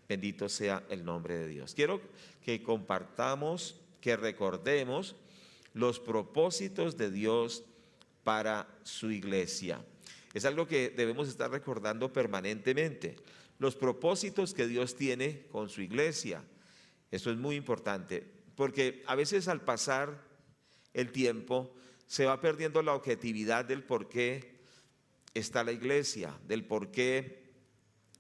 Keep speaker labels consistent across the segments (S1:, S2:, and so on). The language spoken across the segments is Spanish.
S1: Bendito sea el nombre de Dios. Quiero que compartamos, que recordemos los propósitos de Dios para su iglesia. Es algo que debemos estar recordando permanentemente. Los propósitos que Dios tiene con su iglesia. Eso es muy importante, porque a veces al pasar el tiempo se va perdiendo la objetividad del por qué está la iglesia, del por qué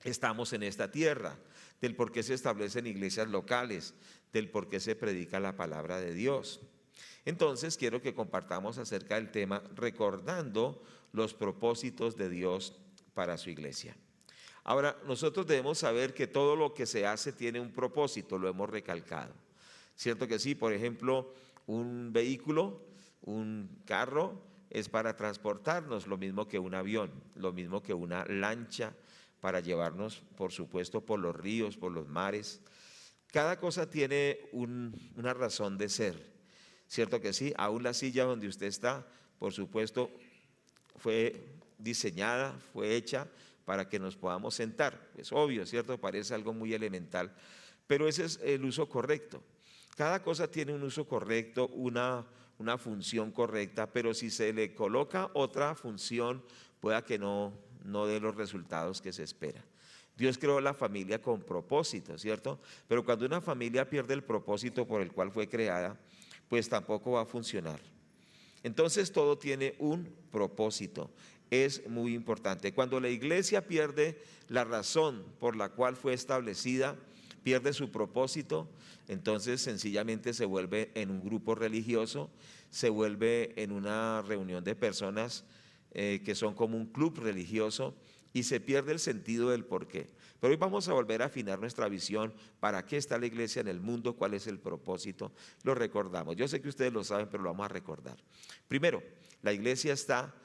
S1: estamos en esta tierra, del por qué se establecen iglesias locales, del por qué se predica la palabra de Dios. Entonces quiero que compartamos acerca del tema recordando los propósitos de Dios para su iglesia. Ahora, nosotros debemos saber que todo lo que se hace tiene un propósito, lo hemos recalcado. ¿Cierto que sí? Por ejemplo, un vehículo, un carro es para transportarnos, lo mismo que un avión, lo mismo que una lancha para llevarnos, por supuesto, por los ríos, por los mares. Cada cosa tiene una razón de ser, ¿cierto que sí? Aún la silla donde usted está, por supuesto, fue diseñada, fue hecha para que nos podamos sentar. Es obvio, ¿cierto? Parece algo muy elemental, pero ese es el uso correcto. Cada cosa tiene un uso correcto, una función correcta, pero si se le coloca otra función, pueda que no dé los resultados que se espera. Dios creó la familia con propósito, ¿cierto? Pero cuando una familia pierde el propósito por el cual fue creada, pues tampoco va a funcionar. Entonces todo tiene un propósito, es muy importante. Cuando la iglesia pierde la razón por la cual fue establecida, pierde su propósito, entonces sencillamente se vuelve en un grupo religioso, se vuelve en una reunión de personas que son como un club religioso y se pierde el sentido del porqué. Pero hoy vamos a volver a afinar nuestra visión, para qué está la iglesia en el mundo, cuál es el propósito, lo recordamos. Yo sé que ustedes lo saben, pero lo vamos a recordar. Primero, la iglesia está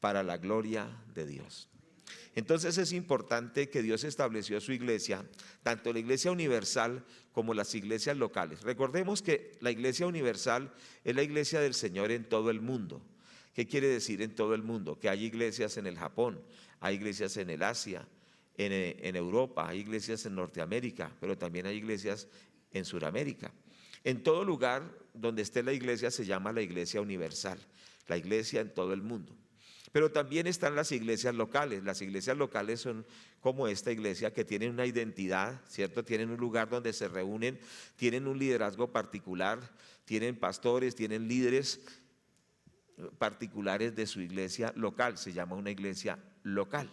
S1: para la gloria de Dios. Entonces es importante que Dios estableció su iglesia, tanto la iglesia universal como las iglesias locales. Recordemos que la iglesia universal es la iglesia del Señor en todo el mundo. ¿Qué quiere decir en todo el mundo? Que hay iglesias en el Japón, hay iglesias en el Asia, en Europa, hay iglesias en Norteamérica, pero también hay iglesias en Sudamérica. En todo lugar donde esté la iglesia se llama la iglesia universal, la iglesia en todo el mundo. Pero también están las iglesias locales. Las iglesias locales son como esta iglesia, que tienen una identidad, ¿cierto? Tienen un lugar donde se reúnen, tienen un liderazgo particular, tienen pastores, tienen líderes particulares de su iglesia local. Se llama una iglesia local,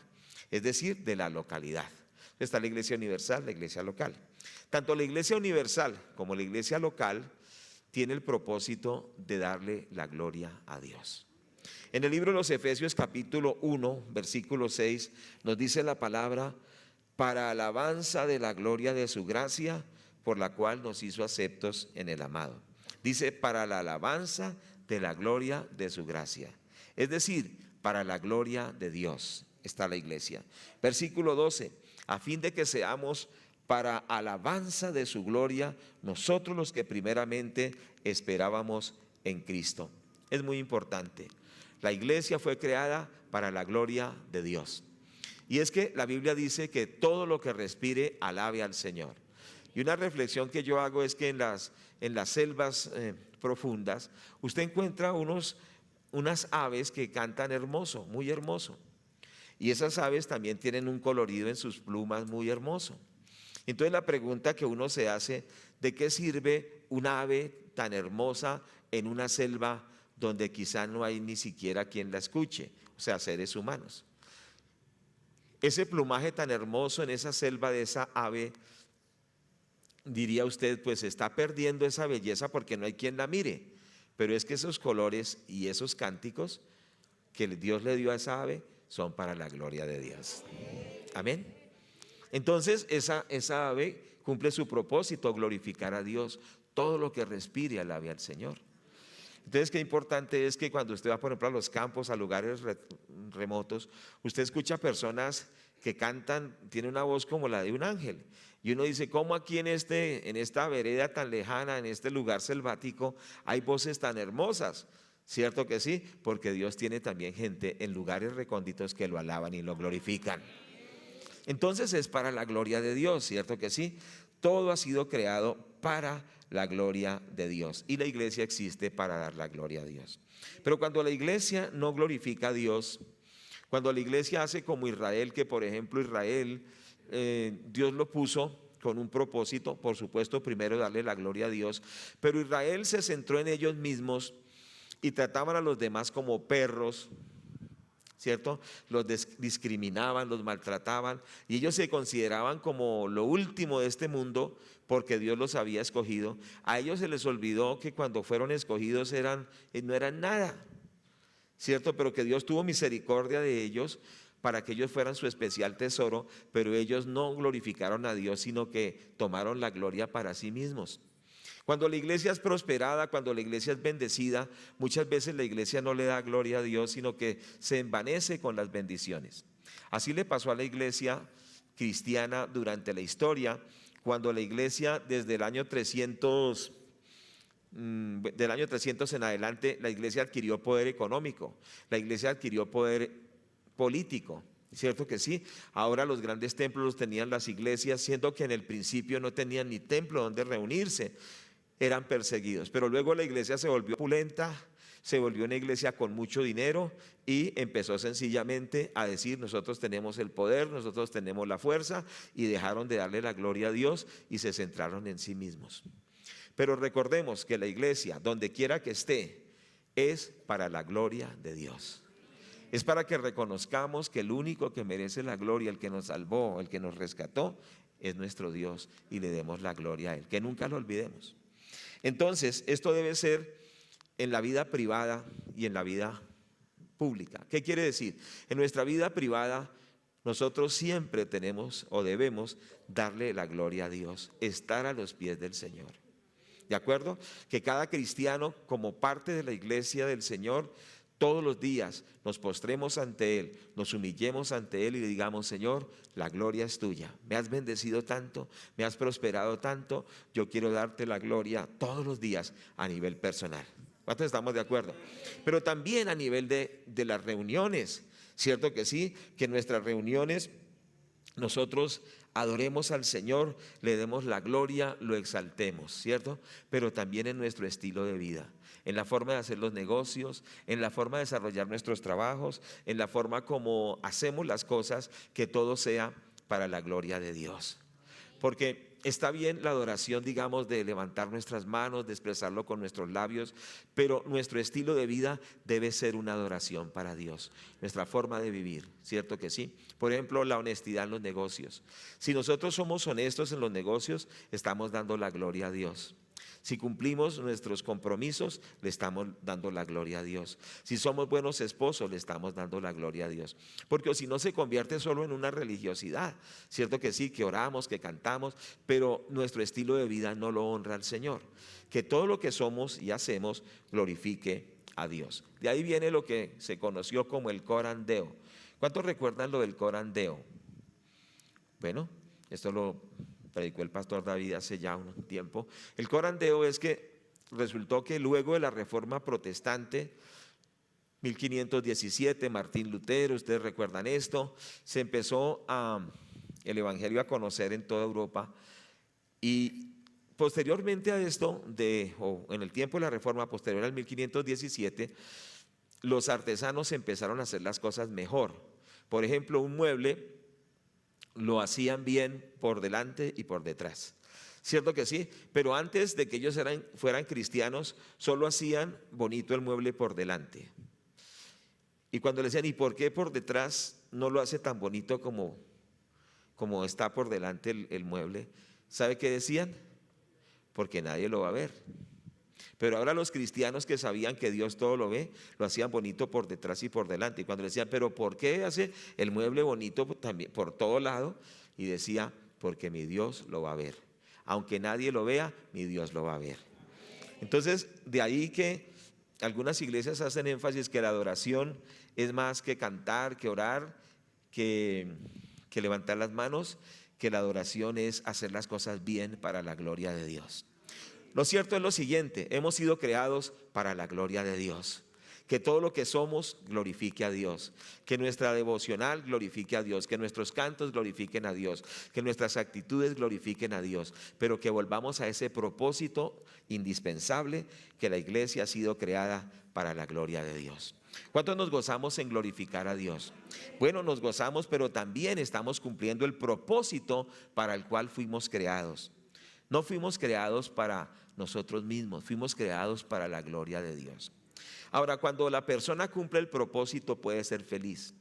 S1: es decir, de la localidad. Está la iglesia universal, la iglesia local. Tanto la iglesia universal como la iglesia local tiene el propósito de darle la gloria a Dios. En el libro de los Efesios capítulo 1, versículo 6, nos dice la palabra: para alabanza de la gloria de su gracia, por la cual nos hizo aceptos en el amado. Dice, para la alabanza de la gloria de su gracia. Es decir, para la gloria de Dios está la iglesia. Versículo 12, a fin de que seamos para alabanza de su gloria, nosotros los que primeramente esperábamos en Cristo. Es muy importante. La iglesia fue creada para la gloria de Dios. Y es que la Biblia dice que todo lo que respire alabe al Señor. Y una reflexión que yo hago es que en las selvas profundas usted encuentra unas aves que cantan hermoso, muy hermoso. Y esas aves también tienen un colorido en sus plumas muy hermoso. Entonces la pregunta que uno se hace: ¿de qué sirve una ave tan hermosa en una selva donde quizá no hay ni siquiera quien la escuche? O sea, seres humanos. Ese plumaje tan hermoso en esa selva de esa ave, diría usted, pues está perdiendo esa belleza porque no hay quien la mire. Pero es que esos colores y esos cánticos que Dios le dio a esa ave son para la gloria de Dios. Amén. Entonces esa ave cumple su propósito, glorificar a Dios. Todo lo que respire alabe al Señor. Entonces, qué importante es que cuando usted va, por ejemplo, a los campos, a lugares remotos, usted escucha personas que cantan, tiene una voz como la de un ángel. Y uno dice, ¿cómo aquí en esta vereda tan lejana, en este lugar selvático, hay voces tan hermosas? ¿Cierto que sí? Porque Dios tiene también gente en lugares recónditos que lo alaban y lo glorifican. entonces es para la gloria de Dios, ¿cierto que sí? Todo ha sido creado para la gloria de Dios y la iglesia existe para dar la gloria a Dios. Pero cuando la iglesia no glorifica a Dios, cuando la iglesia hace como Israel, que por ejemplo Israel, Dios lo puso con un propósito, por supuesto, primero darle la gloria a Dios, pero Israel se centró en ellos mismos y trataban a los demás como perros, ¿cierto? Los discriminaban, los maltrataban y ellos se consideraban como lo último de este mundo porque Dios los había escogido. A ellos se les olvidó que cuando fueron escogidos no eran nada, ¿cierto? Pero que Dios tuvo misericordia de ellos para que ellos fueran su especial tesoro, pero ellos no glorificaron a Dios, sino que tomaron la gloria para sí mismos. Cuando la iglesia es prosperada, cuando la iglesia es bendecida, muchas veces la iglesia no le da gloria a Dios, sino que se envanece con las bendiciones. Así le pasó a la iglesia cristiana durante la historia, cuando la iglesia desde el año 300, del año 300 en adelante, la iglesia adquirió poder económico, la iglesia adquirió poder político. ¿Cierto que sí? Ahora los grandes templos los tenían las iglesias, siendo que en el principio no tenían ni templo donde reunirse, eran perseguidos. Pero luego la iglesia se volvió opulenta, se volvió una iglesia con mucho dinero y empezó sencillamente a decir: nosotros tenemos el poder, nosotros tenemos la fuerza, y dejaron de darle la gloria a Dios y se centraron en sí mismos. Pero recordemos que la iglesia, donde quiera que esté, es para la gloria de Dios. Es para que reconozcamos que el único que merece la gloria, el que nos salvó, el que nos rescató, es nuestro Dios, y le demos la gloria a Él, que nunca lo olvidemos. Entonces, esto debe ser en la vida privada y en la vida pública. ¿Qué quiere decir? En nuestra vida privada, nosotros siempre tenemos o debemos darle la gloria a Dios, estar a los pies del Señor. ¿De acuerdo? Que cada cristiano, como parte de la iglesia del Señor, todos los días nos postremos ante Él, nos humillemos ante Él y le digamos: Señor, la gloria es tuya, me has bendecido tanto, me has prosperado tanto, yo quiero darte la gloria todos los días a nivel personal. ¿Cuántos estamos de acuerdo? Pero también a nivel de las reuniones, ¿cierto que sí? Que en nuestras reuniones nosotros adoremos al Señor, le demos la gloria, lo exaltemos, ¿cierto? Pero también en nuestro estilo de vida, en la forma de hacer los negocios, en la forma de desarrollar nuestros trabajos, en la forma como hacemos las cosas, que todo sea para la gloria de Dios. Porque está bien la adoración, digamos, de levantar nuestras manos, de expresarlo con nuestros labios, pero nuestro estilo de vida debe ser una adoración para Dios, nuestra forma de vivir, ¿cierto que sí? Por ejemplo, la honestidad en los negocios. Si nosotros somos honestos en los negocios, estamos dando la gloria a Dios. Si cumplimos nuestros compromisos, le estamos dando la gloria a Dios. Si somos buenos esposos, le estamos dando la gloria a Dios. Porque si no, se convierte solo en una religiosidad. Cierto que sí, que oramos, que cantamos, pero nuestro estilo de vida no lo honra al Señor. Que todo lo que somos y hacemos glorifique a Dios. De ahí viene lo que se conoció como el corandeo. ¿Cuántos recuerdan lo del corandeo? Bueno, esto lo predicó el pastor David hace ya un tiempo. El corandeo es que resultó que luego de la Reforma Protestante, 1517, Martín Lutero, ustedes recuerdan esto, se empezó el evangelio a conocer en toda Europa, y posteriormente a esto, o en el tiempo de la Reforma posterior al 1517, los artesanos empezaron a hacer las cosas mejor. Por ejemplo, un mueble lo hacían bien por delante y por detrás. ¿Cierto que sí? Pero antes de que ellos fueran cristianos, solo hacían bonito el mueble por delante. Y cuando le decían: ¿y por qué por detrás no lo hace tan bonito como está por delante el mueble? ¿Sabe qué decían? Porque nadie lo va a ver. Pero ahora los cristianos, que sabían que Dios todo lo ve, lo hacían bonito por detrás y por delante. Y cuando le decían: ¿pero por qué hace el mueble bonito también por todo lado? Y decía: porque mi Dios lo va a ver. Aunque nadie lo vea, mi Dios lo va a ver. Entonces, de ahí que algunas iglesias hacen énfasis que la adoración es más que cantar, que orar, que levantar las manos, que la adoración es hacer las cosas bien para la gloria de Dios. Lo cierto es lo siguiente: hemos sido creados para la gloria de Dios. que todo lo que somos glorifique a Dios, que nuestra devocional glorifique a Dios, que nuestros cantos glorifiquen a Dios, que nuestras actitudes glorifiquen a Dios, pero que volvamos a ese propósito indispensable, que la iglesia ha sido creada para la gloria de Dios. ¿Cuántos nos gozamos en glorificar a Dios? Bueno, nos gozamos, pero también estamos cumpliendo el propósito para el cual fuimos creados. No fuimos creados para nosotros mismos, fuimos creados para la gloria de Dios. Ahora, cuando la persona cumple el propósito, puede ser feliz,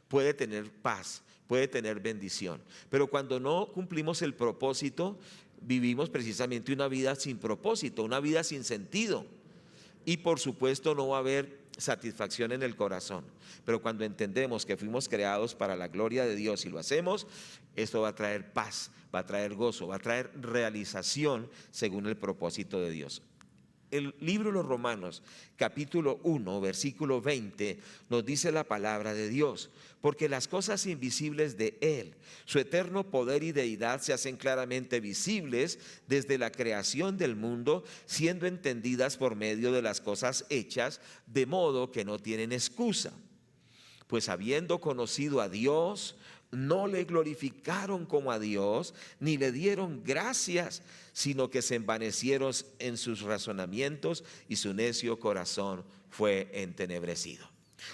S1: puede tener paz, puede tener bendición. Pero cuando no cumplimos el propósito, vivimos precisamente una vida sin propósito, una vida sin sentido. Y por supuesto no va a haber satisfacción en el corazón. Pero cuando entendemos que fuimos creados para la gloria de Dios y lo hacemos, esto va a traer paz, va a traer gozo, va a traer realización según el propósito de Dios. El libro de los Romanos, capítulo 1, versículo 20, nos dice la palabra de Dios: porque las cosas invisibles de Él, su eterno poder y deidad, se hacen claramente visibles desde la creación del mundo, siendo entendidas por medio de las cosas hechas, de modo que no tienen excusa. Pues habiendo conocido a Dios, no le glorificaron como a Dios, ni le dieron gracias, sino que se envanecieron en sus razonamientos y su necio corazón fue entenebrecido.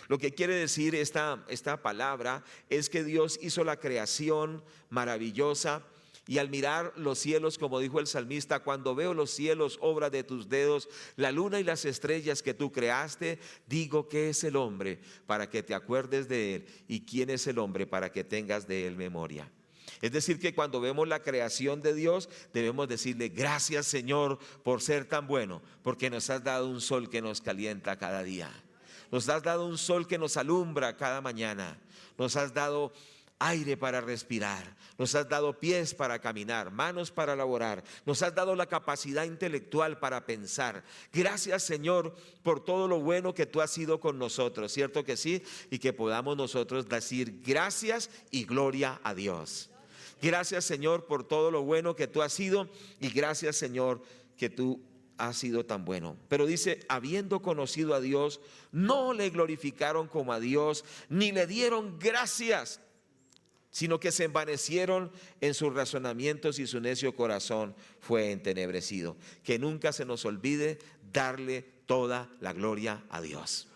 S1: Lo que quiere decir esta palabra es que Dios hizo la creación maravillosa. Y al mirar los cielos, como dijo el salmista: cuando veo los cielos, obra de tus dedos, la luna y las estrellas que tú creaste, digo, ¿qué es el hombre para que te acuerdes de él? ¿Y quién es el hombre para que tengas de él memoria? Es decir, que cuando vemos la creación de Dios, debemos decirle: gracias, Señor, por ser tan bueno, porque nos has dado un sol que nos calienta cada día. Nos has dado un sol que nos alumbra cada mañana. Nos has dado aire para respirar, nos has dado pies para caminar, manos para laborar, nos has dado la capacidad intelectual para pensar. Gracias, Señor, por todo lo bueno que tú has sido con nosotros, ¿cierto que sí? Y que podamos nosotros decir gracias y gloria a Dios. Gracias, Señor, por todo lo bueno que tú has sido, y gracias, Señor, que tú has sido tan bueno. Pero dice: habiendo conocido a Dios, no le glorificaron como a Dios, ni le dieron gracias, sino que se envanecieron en sus razonamientos y su necio corazón fue entenebrecido. Que nunca se nos olvide darle toda la gloria a Dios.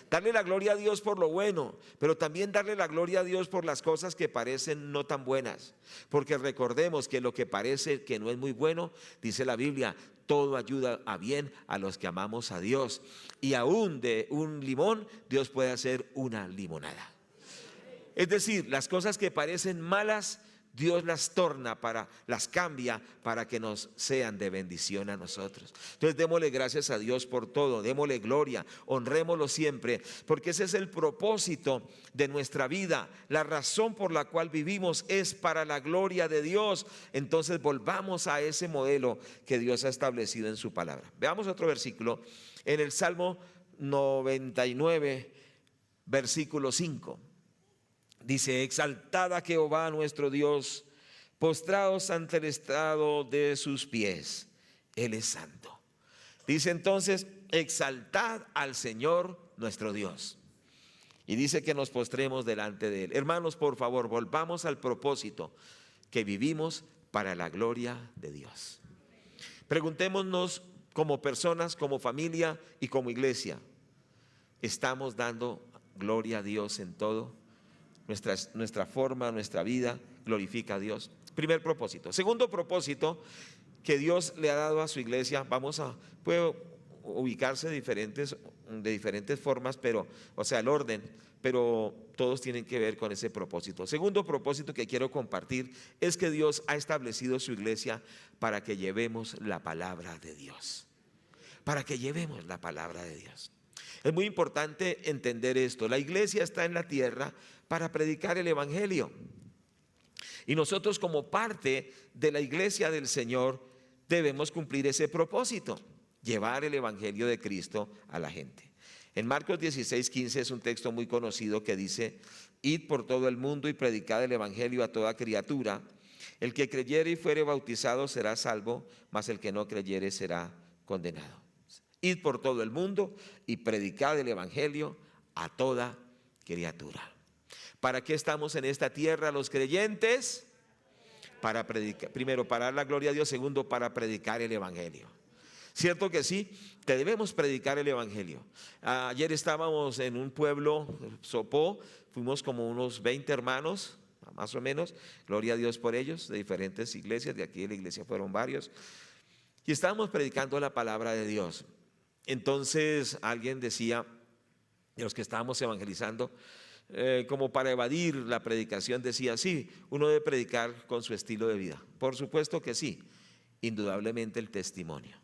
S1: Darle la gloria a Dios por lo bueno, pero también darle la gloria a Dios por las cosas que parecen no tan buenas. Porque recordemos que lo que parece que no es muy bueno, dice la Biblia, todo ayuda a bien a los que amamos a Dios. Y aún de un limón, Dios puede hacer una limonada. Es decir, las cosas que parecen malas, Dios las las cambia para que nos sean de bendición a nosotros. Entonces démosle gracias a Dios por todo, démosle gloria, honrémoslo siempre, porque ese es el propósito de nuestra vida. La razón por la cual vivimos es para la gloria de Dios. Entonces volvamos a ese modelo que Dios ha establecido en su palabra. Veamos otro versículo en el Salmo 99, versículo 5. Dice: exaltad a Jehová nuestro Dios, postrados ante el estrado de sus pies, Él es santo. Dice entonces: exaltad al Señor nuestro Dios. Y dice que nos postremos delante de Él. Hermanos, por favor, volvamos al propósito, que vivimos para la gloria de Dios. Preguntémonos como personas, como familia y como iglesia: ¿estamos dando gloria a Dios en todo? Nuestra forma, nuestra vida glorifica a Dios. Primer propósito. Segundo propósito que Dios le ha dado a su iglesia, puede ubicarse de diferentes formas, pero, o sea, el orden, pero todos tienen que ver con ese propósito. Segundo propósito que quiero compartir es que Dios ha establecido su iglesia para que llevemos la palabra de Dios. Para que llevemos la palabra de Dios. Es muy importante entender esto. La iglesia está en la tierra para predicar el evangelio. Y nosotros, como parte de la iglesia del Señor, debemos cumplir ese propósito: llevar el evangelio de Cristo a la gente. En Marcos 16:15 es un texto muy conocido que dice: id por todo el mundo y predicad el evangelio a toda criatura. El que creyere y fuere bautizado será salvo, mas el que no creyere será condenado. id por todo el mundo y predicad el evangelio a toda criatura. ¿Para qué estamos en esta tierra los creyentes? Para predicar, primero para dar la gloria a Dios, segundo para predicar el evangelio. Cierto que sí, te debemos predicar el evangelio. Ayer estábamos en un pueblo, Sopó, fuimos como unos 20 hermanos, más o menos, gloria a Dios por ellos, de diferentes iglesias, de aquí de la iglesia fueron varios, y estábamos predicando la palabra de Dios. Entonces alguien decía, de los que estábamos evangelizando, como para evadir la predicación, decía, sí, uno debe predicar con su estilo de vida. Por supuesto que sí, indudablemente el testimonio.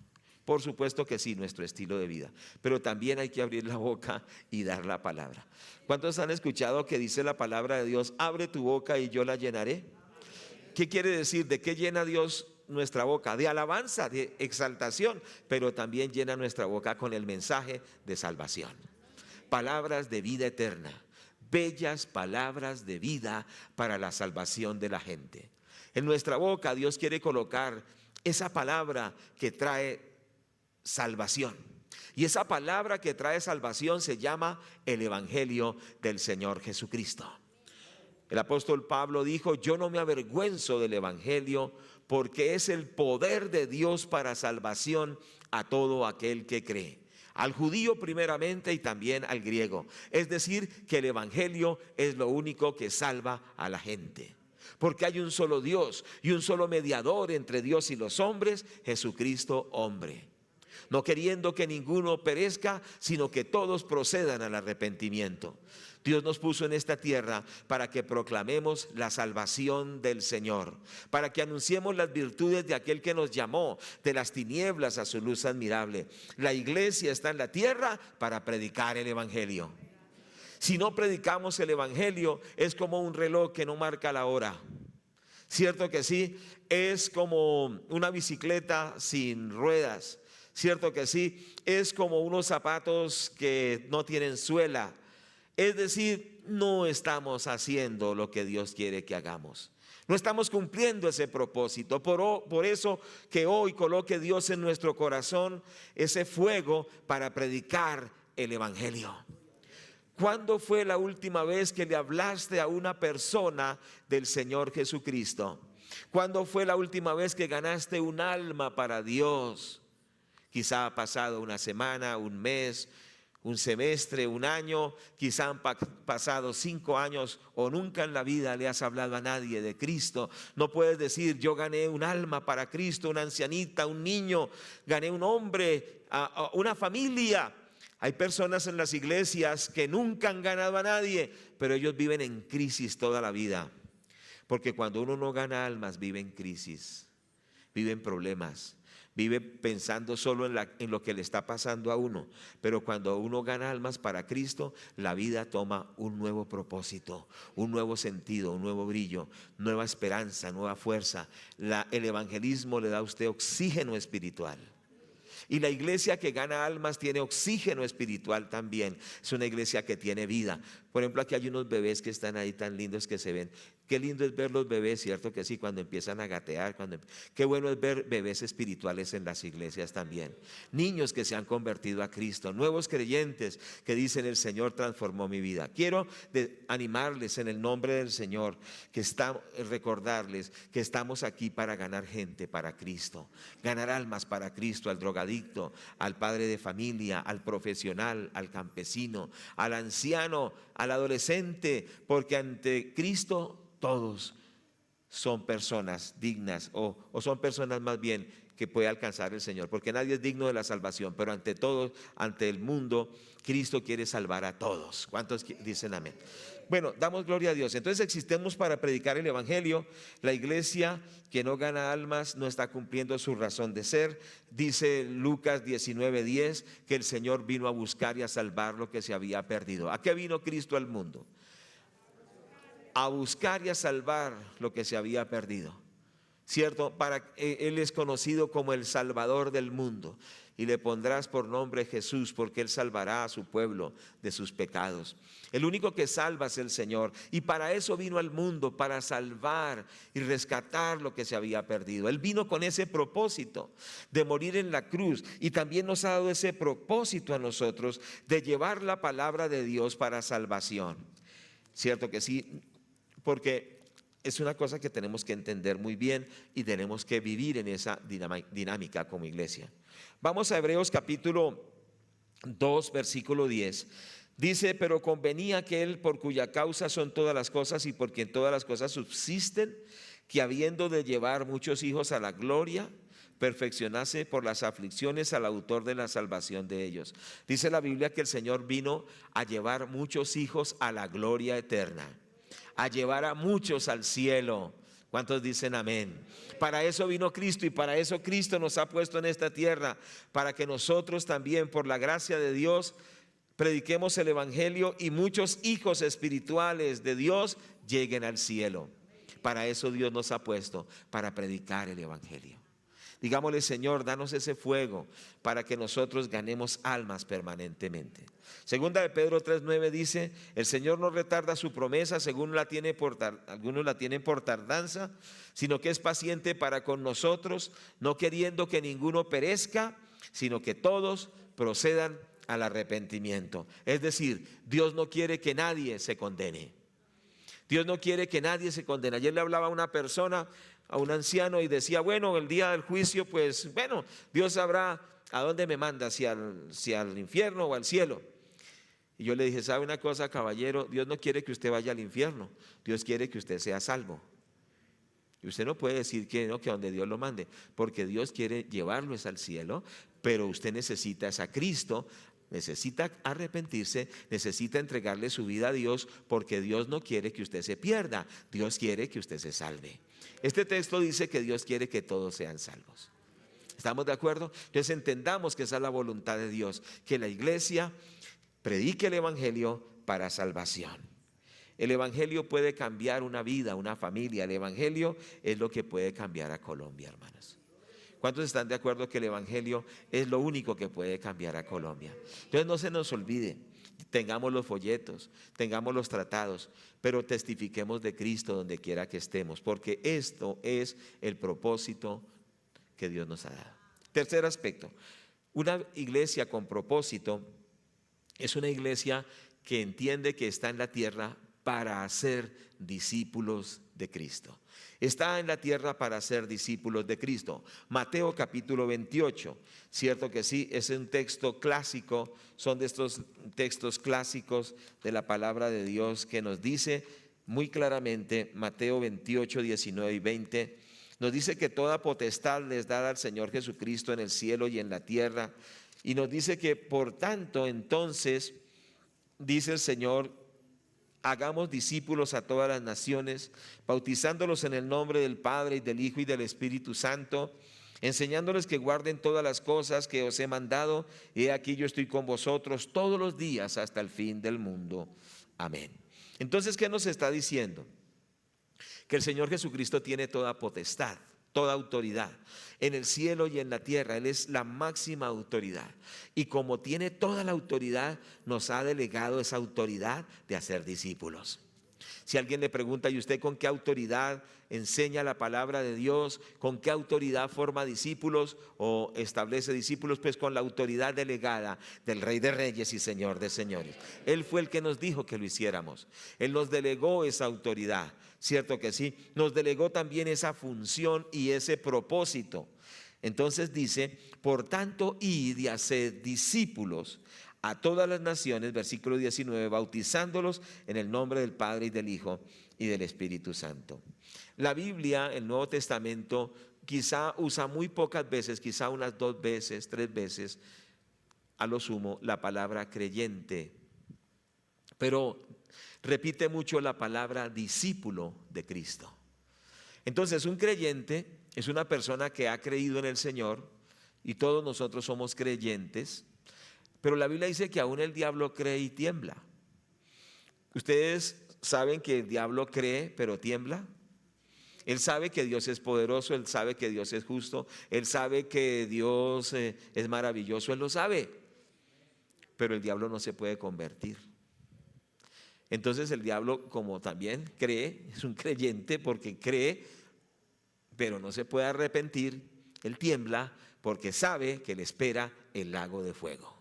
S1: Por supuesto que sí, nuestro estilo de vida. Pero también hay que abrir la boca y dar la palabra. ¿Cuántos han escuchado que dice la palabra de Dios, abre tu boca y yo la llenaré? ¿Qué quiere decir? ¿De qué llena Dios nuestra boca? De alabanza, de exaltación, pero también llena nuestra boca con el mensaje de salvación. Palabras de vida eterna. Bellas palabras de vida para la salvación de la gente. En nuestra boca Dios quiere colocar esa palabra que trae salvación. Y esa palabra que trae salvación se llama el evangelio del Señor Jesucristo. El apóstol Pablo dijo, yo no me avergüenzo del evangelio porque es el poder de Dios para salvación a todo aquel que cree. Al judío primeramente y también al griego. Es decir, que el evangelio es lo único que salva a la gente. Porque hay un solo Dios y un solo mediador entre Dios y los hombres, Jesucristo hombre. No queriendo que ninguno perezca, sino que todos procedan al arrepentimiento. Dios nos puso en esta tierra para que proclamemos la salvación del Señor, para que anunciemos las virtudes de aquel que nos llamó de las tinieblas a su luz admirable. La iglesia está en la tierra para predicar el evangelio. Si no predicamos el evangelio, es como un reloj que no marca la hora. Cierto que sí, es como una bicicleta sin ruedas. Cierto que sí, es como unos zapatos que no tienen suela. Es decir, no estamos haciendo lo que Dios quiere que hagamos. No estamos cumpliendo ese propósito. Por eso que hoy coloque Dios en nuestro corazón ese fuego para predicar el evangelio. ¿Cuándo fue la última vez que le hablaste a una persona del Señor Jesucristo? ¿Cuándo fue la última vez que ganaste un alma para Dios? Quizá ha pasado una semana, un mes, un semestre, un año, quizá han pasado 5 años o nunca en la vida le has hablado a nadie de Cristo. No puedes decir, yo gané un alma para Cristo, una ancianita, un niño, gané un hombre, una familia. Hay personas en las iglesias que nunca han ganado a nadie, pero ellos viven en crisis toda la vida. Porque cuando uno no gana almas, vive en crisis, vive en problemas. Vive pensando solo en lo que le está pasando a uno. Pero cuando uno gana almas para Cristo, la vida toma un nuevo propósito, un nuevo sentido, un nuevo brillo, nueva esperanza, nueva fuerza. El evangelismo le da a usted oxígeno espiritual. Y la iglesia que gana almas tiene oxígeno espiritual también. Es una iglesia que tiene vida. Por ejemplo, aquí hay unos bebés que están ahí tan lindos que se ven. Qué lindo es ver los bebés, ¿cierto que sí? Cuando empiezan a gatear. Qué bueno es ver bebés espirituales en las iglesias también. Niños que se han convertido a Cristo. Nuevos creyentes que dicen, el Señor transformó mi vida. Quiero animarles en el nombre del Señor, recordarles que estamos aquí para ganar gente para Cristo. Ganar almas para Cristo, al drogadicto, al padre de familia, al profesional, al campesino, al anciano, al adolescente, porque ante Cristo todos son personas dignas o son personas más bien que puede alcanzar el Señor, porque nadie es digno de la salvación, pero ante todos, ante el mundo, Cristo quiere salvar a todos. ¿Cuántos dicen amén? Bueno, damos gloria a Dios. Entonces existimos para predicar el evangelio. La iglesia que no gana almas no está cumpliendo su razón de ser. Dice Lucas 19:10 que el Señor vino a buscar y a salvar lo que se había perdido. ¿A qué vino Cristo al mundo? A buscar y a salvar lo que se había perdido. ¿Cierto? Él es conocido como el Salvador del mundo. y le pondrás por nombre Jesús, porque Él salvará a su pueblo de sus pecados. El único que salva es el Señor, y para eso vino al mundo, para salvar y rescatar lo que se había perdido. Él vino con ese propósito de morir en la cruz, y también nos ha dado ese propósito a nosotros de llevar la palabra de Dios para salvación. Cierto que sí, porque es una cosa que tenemos que entender muy bien y tenemos que vivir en esa dinámica como iglesia. Vamos a Hebreos capítulo 2, versículo 10. Dice: pero convenía aquel por cuya causa son todas las cosas y por quien todas las cosas subsisten, que habiendo de llevar muchos hijos a la gloria, perfeccionase por las aflicciones al autor de la salvación de ellos. Dice la Biblia que el Señor vino a llevar muchos hijos a la gloria eterna, a llevar a muchos al cielo. ¿Cuántos dicen amén? Para eso vino Cristo, y para eso Cristo nos ha puesto en esta tierra, para que nosotros también, por la gracia de Dios, prediquemos el evangelio y muchos hijos espirituales de Dios lleguen al cielo. Para eso Dios nos ha puesto, para predicar el evangelio. Digámosle: Señor, danos ese fuego para que nosotros ganemos almas permanentemente. Segunda de Pedro 3:9 dice: el Señor no retarda su promesa, según algunos la tienen por tardanza, sino que es paciente para con nosotros, no queriendo que ninguno perezca, sino que todos procedan al arrepentimiento. Es decir, Dios no quiere que nadie se condene. Dios no quiere que nadie se condene. Ayer le hablaba a una persona, a un anciano, y decía: bueno, el día del juicio, pues bueno, Dios sabrá a dónde me manda, si al infierno o al cielo. Y yo le dije: ¿sabe una cosa, caballero? Dios no quiere que usted vaya al infierno, Dios quiere que usted sea salvo. Y usted no puede decir que no, que donde Dios lo mande, porque Dios quiere llevarlos al cielo, pero usted necesita a Cristo, necesita arrepentirse, necesita entregarle su vida a Dios, porque Dios no quiere que usted se pierda, Dios quiere que usted se salve. Este texto dice que Dios quiere que todos sean salvos. ¿Estamos de acuerdo? Entonces entendamos que esa es la voluntad de Dios, que la iglesia predique el evangelio para salvación. El evangelio puede cambiar una vida, una familia. El evangelio es lo que puede cambiar a Colombia, hermanos. ¿Cuántos están de acuerdo que el evangelio es lo único que puede cambiar a Colombia? Entonces no se nos olvide, tengamos los folletos, tengamos los tratados, pero testifiquemos de Cristo donde quiera que estemos, porque esto es el propósito que Dios nos ha dado. Tercer aspecto: una iglesia con propósito es una iglesia que entiende que está en la tierra para hacer discípulos de Cristo. Está en la tierra para ser discípulos de Cristo. Mateo capítulo 28, cierto que sí, es un texto clásico, son de estos textos clásicos de la palabra de Dios que nos dice muy claramente, Mateo 28, 19 y 20, nos dice que toda potestad les dada al Señor Jesucristo en el cielo y en la tierra, y nos dice que por tanto entonces, dice el Señor, hagamos discípulos a todas las naciones, bautizándolos en el nombre del Padre y del Hijo y del Espíritu Santo, enseñándoles que guarden todas las cosas que os he mandado, y he aquí yo estoy con vosotros todos los días hasta el fin del mundo. Amén. Entonces, ¿qué nos está diciendo? Que el Señor Jesucristo tiene toda potestad, toda autoridad en el cielo y en la tierra. Él es la máxima autoridad, y como tiene toda la autoridad, nos ha delegado esa autoridad de hacer discípulos. Si alguien le pregunta: ¿y usted con qué autoridad enseña la palabra de Dios? ¿Con qué autoridad forma discípulos o establece discípulos? Pues con la autoridad delegada del Rey de Reyes y Señor de Señores. Él fue el que nos dijo que lo hiciéramos. Él nos delegó esa autoridad, cierto que sí. Nos delegó también esa función y ese propósito. Entonces dice: por tanto, id y haced discípulos a todas las naciones, versículo 19, bautizándolos en el nombre del Padre y del Hijo y del Espíritu Santo. La Biblia, el Nuevo Testamento, quizá usa muy pocas veces, quizá unas 2 veces, 3 veces, a lo sumo, la palabra creyente, pero repite mucho la palabra discípulo de Cristo. Entonces, un creyente es una persona que ha creído en el Señor, y todos nosotros somos creyentes. Pero la Biblia dice que aún el diablo cree y tiembla. ¿Ustedes saben que el diablo cree pero tiembla? Él sabe que Dios es poderoso, Él sabe que Dios es justo, Él sabe que Dios es maravilloso, Él lo sabe. Pero el diablo no se puede convertir. Entonces el diablo, como también cree, es un creyente porque cree, pero no se puede arrepentir, él tiembla porque sabe que le espera el lago de fuego.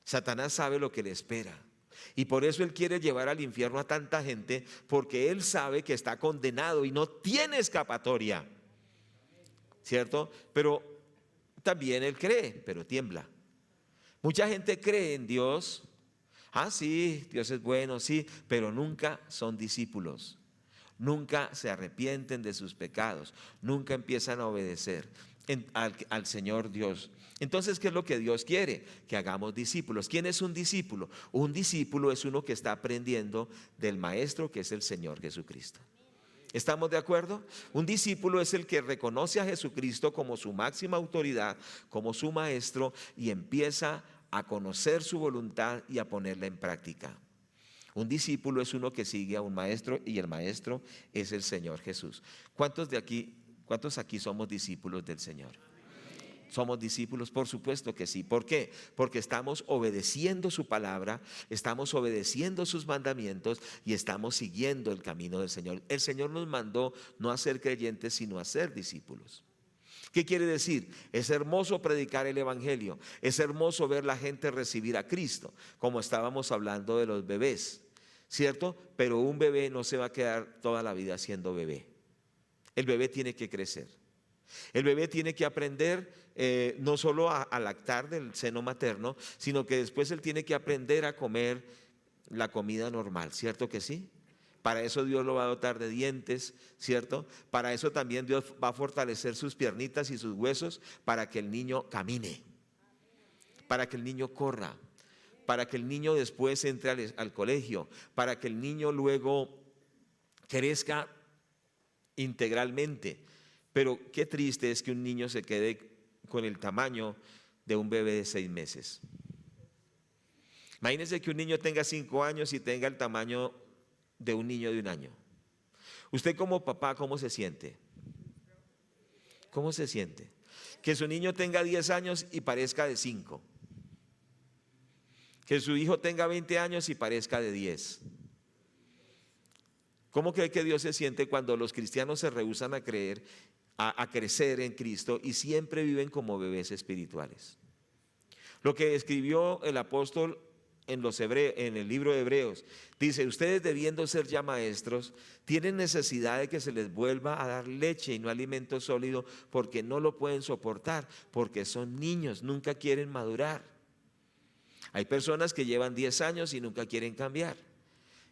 S1: Satanás sabe lo que le espera. Y por eso él quiere llevar al infierno a tanta gente, porque él sabe que está condenado y no tiene escapatoria. ¿Cierto? Pero también él cree, pero tiembla. Mucha gente cree en Dios. Ah, sí, Dios es bueno, sí, pero nunca son discípulos. Nunca se arrepienten de sus pecados. Nunca empiezan a obedecer al Señor Dios. Entonces, ¿qué es lo que Dios quiere? Que hagamos discípulos. ¿Quién es un discípulo? Un discípulo es uno que está aprendiendo del Maestro, que es el Señor Jesucristo. ¿Estamos de acuerdo? Un discípulo es el que reconoce a Jesucristo como su máxima autoridad, como su Maestro, y empieza a conocer su voluntad y a ponerla en práctica. Un discípulo es uno que sigue a un maestro, y el maestro es el Señor Jesús. ¿Cuántos aquí somos discípulos del Señor? ¿Somos discípulos? Por supuesto que sí. ¿Por qué? Porque estamos obedeciendo su palabra, estamos obedeciendo sus mandamientos y estamos siguiendo el camino del Señor. El Señor nos mandó no a ser creyentes, sino a ser discípulos. ¿Qué quiere decir? Es hermoso predicar el evangelio, es hermoso ver la gente recibir a Cristo, como estábamos hablando de los bebés, ¿cierto? Pero un bebé no se va a quedar toda la vida siendo bebé. El bebé tiene que crecer. El bebé tiene que aprender no solo a lactar del seno materno, sino que después él tiene que aprender a comer la comida normal, ¿cierto que sí? Para eso Dios lo va a dotar de dientes, ¿cierto? Para eso también Dios va a fortalecer sus piernitas y sus huesos para que el niño camine, para que el niño corra, para que el niño después entre al colegio, para que el niño luego crezca integralmente. Pero qué triste es que un niño se quede con el tamaño de un bebé de 6 meses. Imagínense que un niño tenga 5 años y tenga el tamaño de un niño de 1 año. Usted como papá, ¿cómo se siente? ¿Cómo se siente? Que su niño tenga 10 años y parezca de 5. Que su hijo tenga 20 años y parezca de 10. ¿Cómo cree que Dios se siente cuando los cristianos se rehúsan a crecer en Cristo y siempre viven como bebés espirituales? Lo que escribió el apóstol en el libro de Hebreos, dice: ustedes, debiendo ser ya maestros, tienen necesidad de que se les vuelva a dar leche y no alimento sólido, porque no lo pueden soportar, porque son niños, nunca quieren madurar. Hay personas que llevan 10 años y nunca quieren cambiar.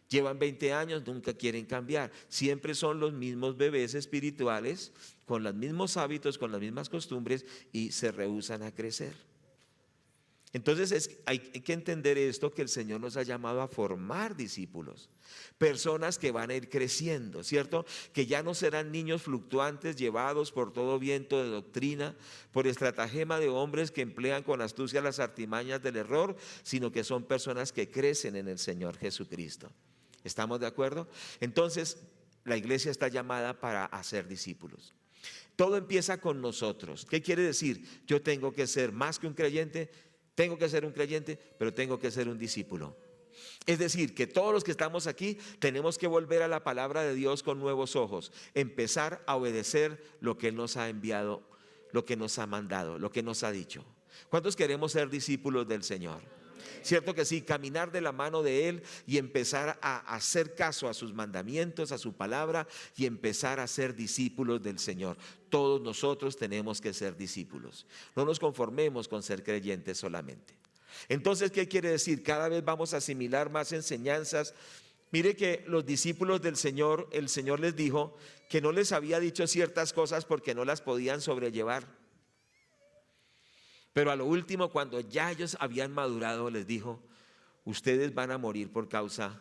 S1: Llevan 20 años, nunca quieren cambiar. Siempre son los mismos bebés espirituales, con los mismos hábitos, con las mismas costumbres, y se rehúsan a crecer. Entonces hay que entender esto, que el Señor nos ha llamado a formar discípulos, personas que van a ir creciendo, ¿cierto? Que ya no serán niños fluctuantes llevados por todo viento de doctrina, por estratagema de hombres que emplean con astucia las artimañas del error, sino que son personas que crecen en el Señor Jesucristo. ¿Estamos de acuerdo? Entonces la iglesia está llamada para hacer discípulos. Todo empieza con nosotros. ¿Qué quiere decir? Yo tengo que ser más que un creyente. Tengo que ser un creyente, pero tengo que ser un discípulo. Es decir, que todos los que estamos aquí tenemos que volver a la palabra de Dios con nuevos ojos, empezar a obedecer lo que Él nos ha enviado, lo que nos ha mandado, lo que nos ha dicho. ¿Cuántos queremos ser discípulos del Señor? Cierto que sí, caminar de la mano de Él y empezar a hacer caso a sus mandamientos, a su palabra, y empezar a ser discípulos del Señor. Todos nosotros tenemos que ser discípulos. No nos conformemos con ser creyentes solamente. Entonces, ¿qué quiere decir? Cada vez vamos a asimilar más enseñanzas. Mire que los discípulos del Señor, el Señor les dijo que no les había dicho ciertas cosas porque no las podían sobrellevar. Pero a lo último, cuando ya ellos habían madurado, les dijo: ustedes van a morir por causa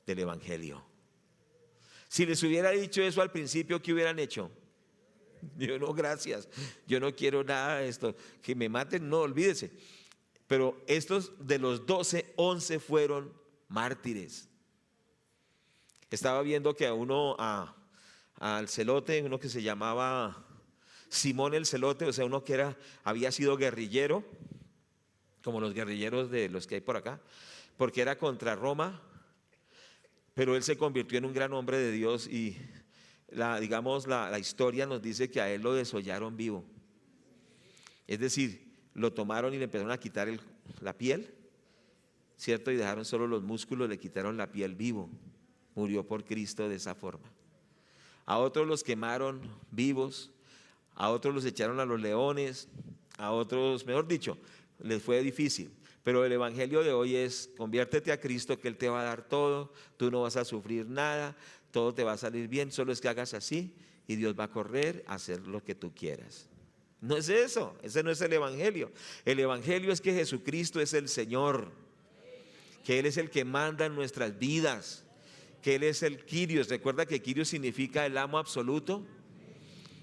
S1: del evangelio. Si les hubiera dicho eso al principio, ¿qué hubieran hecho? Yo no, gracias, yo no quiero nada de esto, que me maten, no, olvídese. Pero estos de los 12, 11 fueron mártires. Estaba viendo que al celote, uno que se llamaba Simón el Celote, o sea, uno que había sido guerrillero, como los guerrilleros de los que hay por acá, porque era contra Roma, pero él se convirtió en un gran hombre de Dios y la historia nos dice que a él lo desollaron vivo. Es decir, lo tomaron y le empezaron a quitar la piel, ¿cierto? Y dejaron solo los músculos, le quitaron la piel vivo. Murió por Cristo de esa forma. A otros los quemaron vivos, a otros los echaron a los leones, a otros, mejor dicho, les fue difícil. Pero el evangelio de hoy es: conviértete a Cristo, que Él te va a dar todo, tú no vas a sufrir nada, todo te va a salir bien, solo es que hagas así y Dios va a correr a hacer lo que tú quieras. No es eso, ese no es el evangelio. El evangelio es que Jesucristo es el Señor, que Él es el que manda en nuestras vidas, que Él es el Kyrios. Recuerda que Kyrios significa el amo absoluto.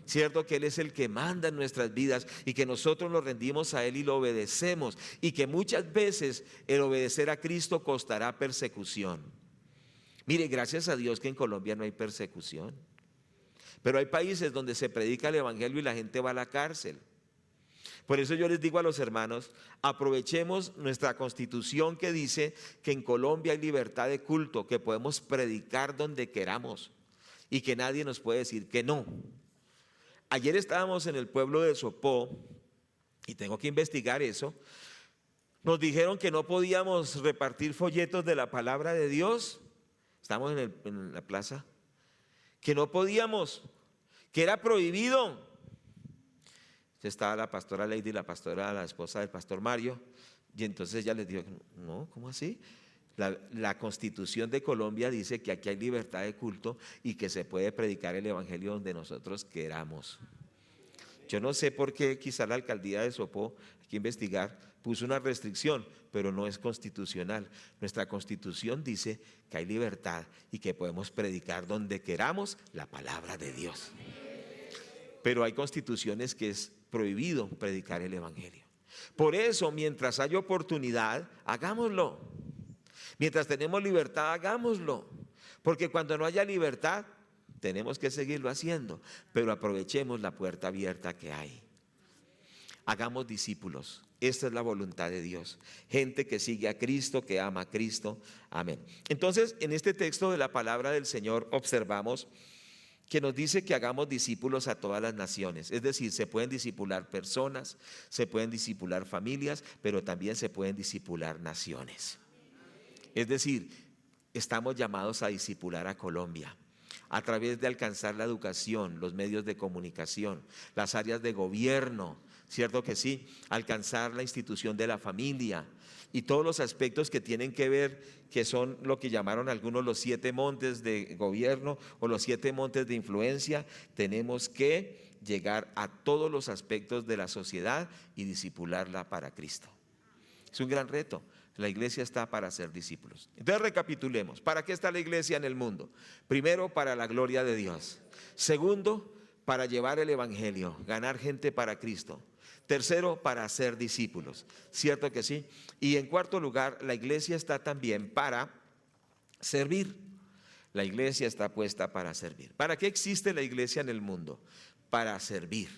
S1: Cierto que Él es el que manda en nuestras vidas y que nosotros nos rendimos a Él y lo obedecemos, y que muchas veces el obedecer a Cristo costará persecución. Mire, gracias a Dios que en Colombia no hay persecución, pero hay países donde se predica el evangelio y la gente va a la cárcel. Por eso yo les digo a los hermanos: aprovechemos nuestra constitución que dice que en Colombia hay libertad de culto, que podemos predicar donde queramos y que nadie nos puede decir que no. Ayer estábamos en el pueblo de Sopó y tengo que investigar eso. Nos dijeron que no podíamos repartir folletos de la palabra de Dios. Estamos en la plaza. Que no podíamos, que era prohibido. Estaba la pastora Lady, la esposa del pastor Mario, y entonces ella les dijo: no, ¿cómo así? La Constitución de Colombia dice que aquí hay libertad de culto y que se puede predicar el evangelio donde nosotros queramos. Yo no sé por qué quizá la alcaldía de Sopó, hay que investigar, puso una restricción, pero no es constitucional. Nuestra Constitución dice que hay libertad y que podemos predicar donde queramos la palabra de Dios. Pero hay constituciones que es prohibido predicar el evangelio. Por eso, mientras haya oportunidad, hagámoslo. Mientras tenemos libertad, hagámoslo. Porque cuando no haya libertad, tenemos que seguirlo haciendo. Pero aprovechemos la puerta abierta que hay. Hagamos discípulos. Esta es la voluntad de Dios. Gente que sigue a Cristo, que ama a Cristo. Amén. Entonces, en este texto de la palabra del Señor observamos que nos dice que hagamos discípulos a todas las naciones. Es decir, se pueden discipular personas, se pueden discipular familias, pero también se pueden discipular naciones. Es decir, estamos llamados a discipular a Colombia a través de alcanzar la educación, los medios de comunicación, las áreas de gobierno, ¿cierto que sí? Alcanzar la institución de la familia y todos los aspectos que tienen que ver, que son lo que llamaron algunos los 7 montes de gobierno o los 7 montes de influencia. Tenemos que llegar a todos los aspectos de la sociedad y discipularla para Cristo. Es un gran reto. La iglesia está para ser discípulos. Entonces recapitulemos. ¿Para qué está la iglesia en el mundo? Primero, para la gloria de Dios. Segundo, para llevar el evangelio, ganar gente para Cristo. Tercero, para ser discípulos. ¿Cierto que sí? Y en cuarto lugar, la iglesia está también para servir. La iglesia está puesta para servir. ¿Para qué existe la iglesia en el mundo? Para servir.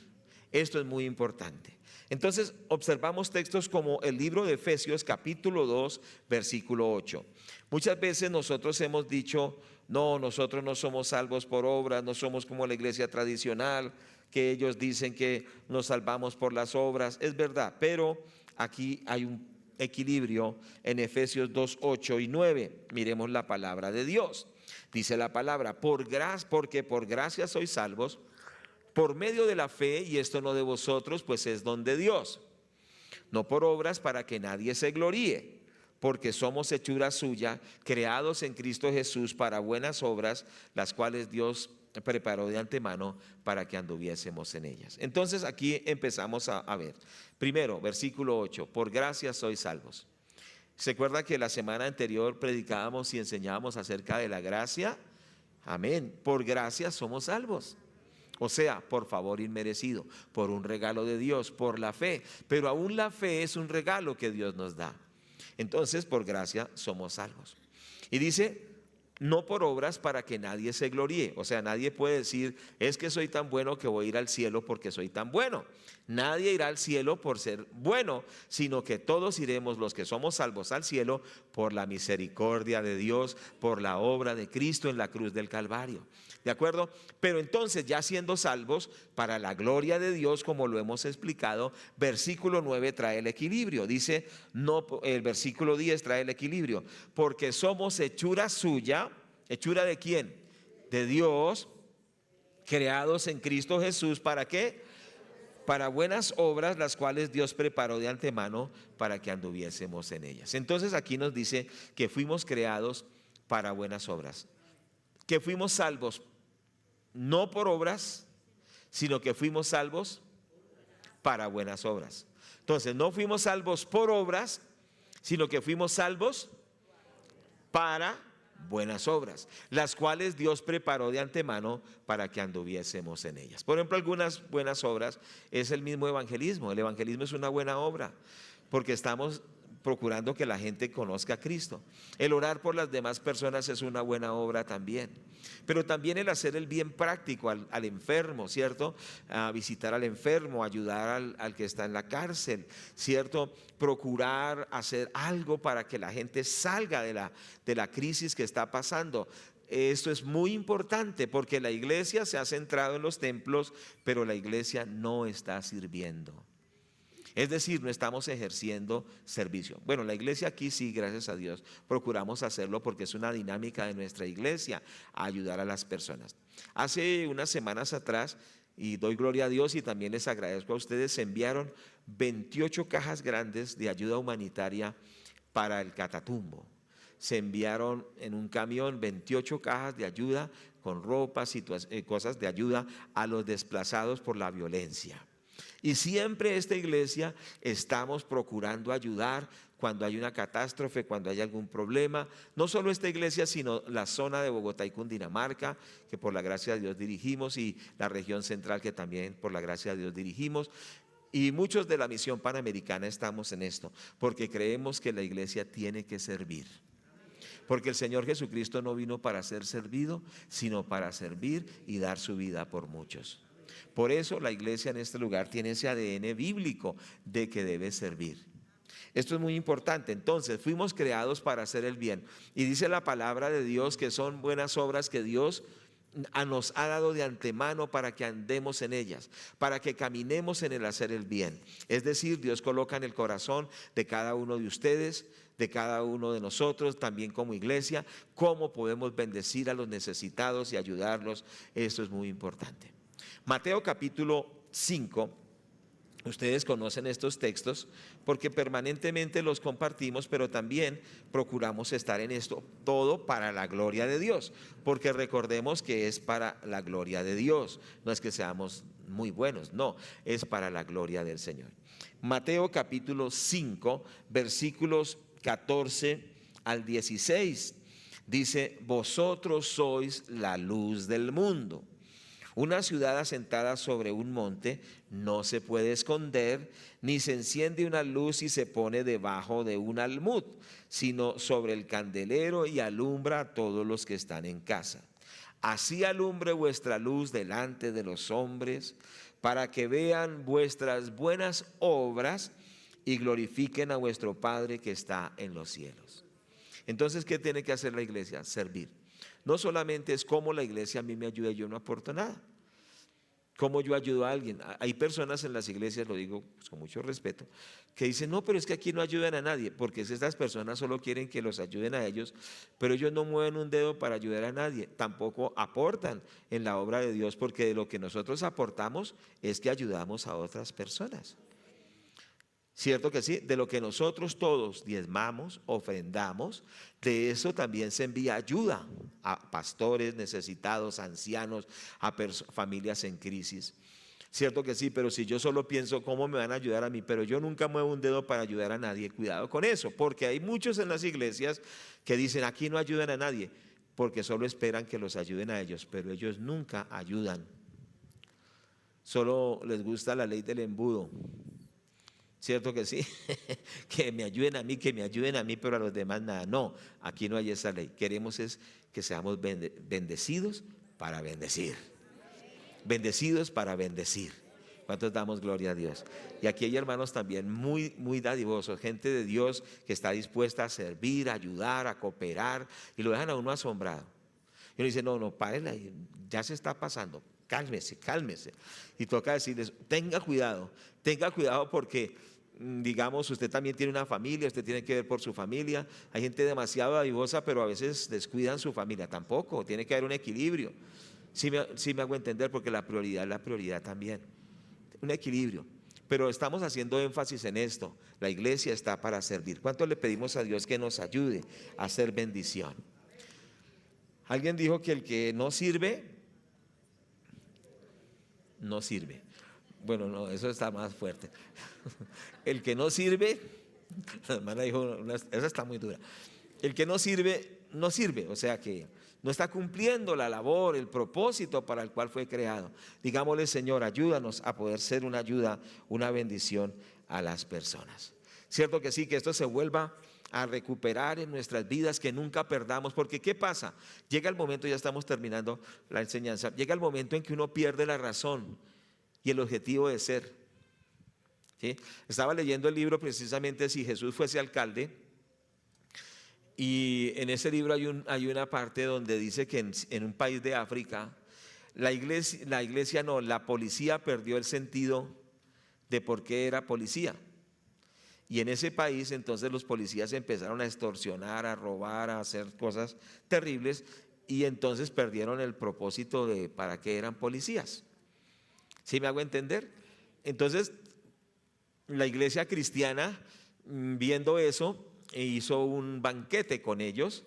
S1: Esto es muy importante. Entonces observamos textos como el libro de Efesios capítulo 2 versículo 8. Muchas veces nosotros hemos dicho: no, nosotros no somos salvos por obras, no somos como la iglesia tradicional, que ellos dicen que nos salvamos por las obras. Es verdad, pero aquí hay un equilibrio en Efesios 2, 8 y 9. Miremos la palabra de Dios. Dice la palabra: porque por gracia sois salvos por medio de la fe, y esto no de vosotros, pues es don de Dios, no por obras, para que nadie se gloríe, porque somos hechura suya, creados en Cristo Jesús para buenas obras, las cuales Dios preparó de antemano para que anduviésemos en ellas. Entonces aquí empezamos a ver. Primero, versículo 8, por gracia sois salvos. ¿Se acuerda que la semana anterior predicábamos y enseñábamos acerca de la gracia? Amén, por gracia somos salvos. O sea, por favor inmerecido, por un regalo de Dios, por la fe. Pero aún la fe es un regalo que Dios nos da. Entonces, por gracia somos salvos. Y dice, no por obras para que nadie se gloríe. O sea, nadie puede decir, es que soy tan bueno que voy a ir al cielo porque soy tan bueno. Nadie irá al cielo por ser bueno, sino que todos iremos los que somos salvos al cielo por la misericordia de Dios, por la obra de Cristo en la cruz del Calvario. ¿De acuerdo? Pero entonces, ya siendo salvos para la gloria de Dios, como lo hemos explicado, versículo 9 trae el equilibrio. Dice, no, el versículo 10 trae el equilibrio, porque somos hechura suya. ¿Hechura de quién? De Dios, creados en Cristo Jesús. ¿Para qué? Para buenas obras, las cuales Dios preparó de antemano para que anduviésemos en ellas. Entonces aquí nos dice que fuimos creados para buenas obras, que fuimos salvos no por obras, sino que fuimos salvos para buenas obras. Entonces, no fuimos salvos por obras, sino que fuimos salvos para buenas obras, las cuales Dios preparó de antemano para que anduviésemos en ellas. Por ejemplo, algunas buenas obras es el mismo evangelismo. El evangelismo es una buena obra porque estamos procurando que la gente conozca a Cristo. El orar por las demás personas es una buena obra también. Pero también el hacer el bien práctico al enfermo, ¿cierto? A visitar al enfermo, ayudar al que está en la cárcel, ¿cierto? Procurar hacer algo para que la gente salga de la crisis que está pasando. Esto es muy importante porque la iglesia se ha centrado en los templos, pero la iglesia no está sirviendo. Es decir, no estamos ejerciendo servicio. Bueno, la iglesia aquí sí, gracias a Dios, procuramos hacerlo porque es una dinámica de nuestra iglesia, ayudar a las personas. Hace unas semanas atrás, y doy gloria a Dios y también les agradezco a ustedes, se enviaron 28 cajas grandes de ayuda humanitaria para el Catatumbo. Se enviaron en un camión 28 cajas de ayuda con ropas y cosas de ayuda a los desplazados por la violencia. Y siempre esta iglesia estamos procurando ayudar cuando hay una catástrofe, cuando hay algún problema. No solo esta iglesia, sino la zona de Bogotá y Cundinamarca, que por la gracia de Dios dirigimos, y la región central, que también por la gracia de Dios dirigimos. Y muchos de la misión panamericana estamos en esto, porque creemos que la iglesia tiene que servir. Porque el Señor Jesucristo no vino para ser servido, sino para servir y dar su vida por muchos. Por eso la iglesia en este lugar tiene ese ADN bíblico de que debe servir. Esto es muy importante. Entonces, fuimos creados para hacer el bien. Y dice la palabra de Dios que son buenas obras que Dios nos ha dado de antemano para que andemos en ellas, para que caminemos en el hacer el bien. Es decir, Dios coloca en el corazón de cada uno de ustedes, de cada uno de nosotros, también como iglesia, cómo podemos bendecir a los necesitados y ayudarlos. Esto es muy importante. Mateo capítulo 5, ustedes conocen estos textos porque permanentemente los compartimos, pero también procuramos estar en esto, todo para la gloria de Dios, porque recordemos que es para la gloria de Dios, no es que seamos muy buenos, no, es para la gloria del Señor. Mateo capítulo 5, versículos 14 al 16, dice, vosotros sois la luz del mundo. Una ciudad asentada sobre un monte no se puede esconder, ni se enciende una luz y se pone debajo de un almud, sino sobre el candelero y alumbra a todos los que están en casa. Así alumbre vuestra luz delante de los hombres, para que vean vuestras buenas obras y glorifiquen a vuestro Padre que está en los cielos. Entonces, ¿qué tiene que hacer la iglesia? Servir. No solamente es cómo la iglesia a mí me ayuda y yo no aporto nada. Cómo yo ayudo a alguien. Hay personas en las iglesias, lo digo pues con mucho respeto, que dicen, no, pero es que aquí no ayudan a nadie, porque estas personas solo quieren que los ayuden a ellos, pero ellos no mueven un dedo para ayudar a nadie, tampoco aportan en la obra de Dios, porque de lo que nosotros aportamos es que ayudamos a otras personas. ¿Cierto que sí? De lo que nosotros todos diezmamos, ofrendamos, de eso también se envía ayuda a pastores necesitados, ancianos, a familias en crisis. ¿Cierto que sí? Pero si yo solo pienso cómo me van a ayudar a mí, pero yo nunca muevo un dedo para ayudar a nadie, cuidado con eso, porque hay muchos en las iglesias que dicen aquí no ayudan a nadie, porque solo esperan que los ayuden a ellos, pero ellos nunca ayudan. Solo les gusta la ley del embudo. ¿Cierto que sí? Que me ayuden a mí, pero a los demás nada. No, aquí no hay esa ley. Queremos es que seamos bendecidos para bendecir. Bendecidos para bendecir. ¿Cuántos damos gloria a Dios? Y aquí hay hermanos también muy, muy dadivosos, gente de Dios que está dispuesta a servir, a ayudar, a cooperar, y lo dejan a uno asombrado. Y uno dice, no, no, párela, ya se está pasando, cálmese, cálmese. Y toca decirles, tenga cuidado porque, digamos, usted también tiene una familia, usted tiene que ver por su familia. Hay gente demasiado dadivosa, pero a veces descuidan su familia. Tampoco, tiene que haber un equilibrio. Sí me hago entender, porque la prioridad es la prioridad también. Un equilibrio. Pero estamos haciendo énfasis en esto. La iglesia está para servir. ¿Cuánto le pedimos a Dios que nos ayude a hacer bendición? Alguien dijo que el que no sirve, no sirve. Bueno, no, eso está más fuerte. El que no sirve, la hermana dijo, esa está muy dura. El que no sirve, no sirve. O sea que no está cumpliendo la labor, el propósito para el cual fue creado. Digámosle, Señor, ayúdanos a poder ser una ayuda, una bendición a las personas. Cierto que sí, que esto se vuelva a recuperar en nuestras vidas, que nunca perdamos, porque ¿qué pasa? Llega el momento, ya estamos terminando la enseñanza, llega el momento en que uno pierde la razón y el objetivo de ser. ¿Sí? Estaba leyendo el libro precisamente Si Jesús fuese alcalde, y en ese libro hay una parte donde dice que en un país de África, la policía perdió el sentido de por qué era policía. Y en ese país entonces los policías empezaron a extorsionar, a robar, a hacer cosas terribles, y entonces perdieron el propósito de para qué eran policías. ¿Sí me hago entender? Entonces la iglesia cristiana, viendo eso, hizo un banquete con ellos,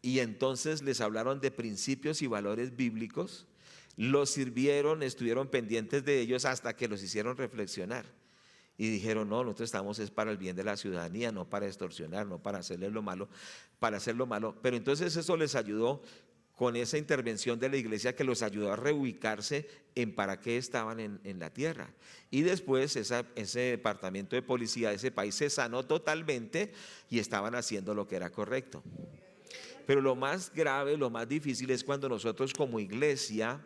S1: y entonces les hablaron de principios y valores bíblicos, los sirvieron, estuvieron pendientes de ellos hasta que los hicieron reflexionar. Y dijeron, no, nosotros estamos es para el bien de la ciudadanía, no para extorsionar, no para hacerle lo malo, para hacer lo malo. Pero entonces eso les ayudó, con esa intervención de la iglesia, que los ayudó a reubicarse en para qué estaban en la tierra. Y después ese departamento de policía de ese país se sanó totalmente y estaban haciendo lo que era correcto. Pero lo más grave, lo más difícil es cuando nosotros como iglesia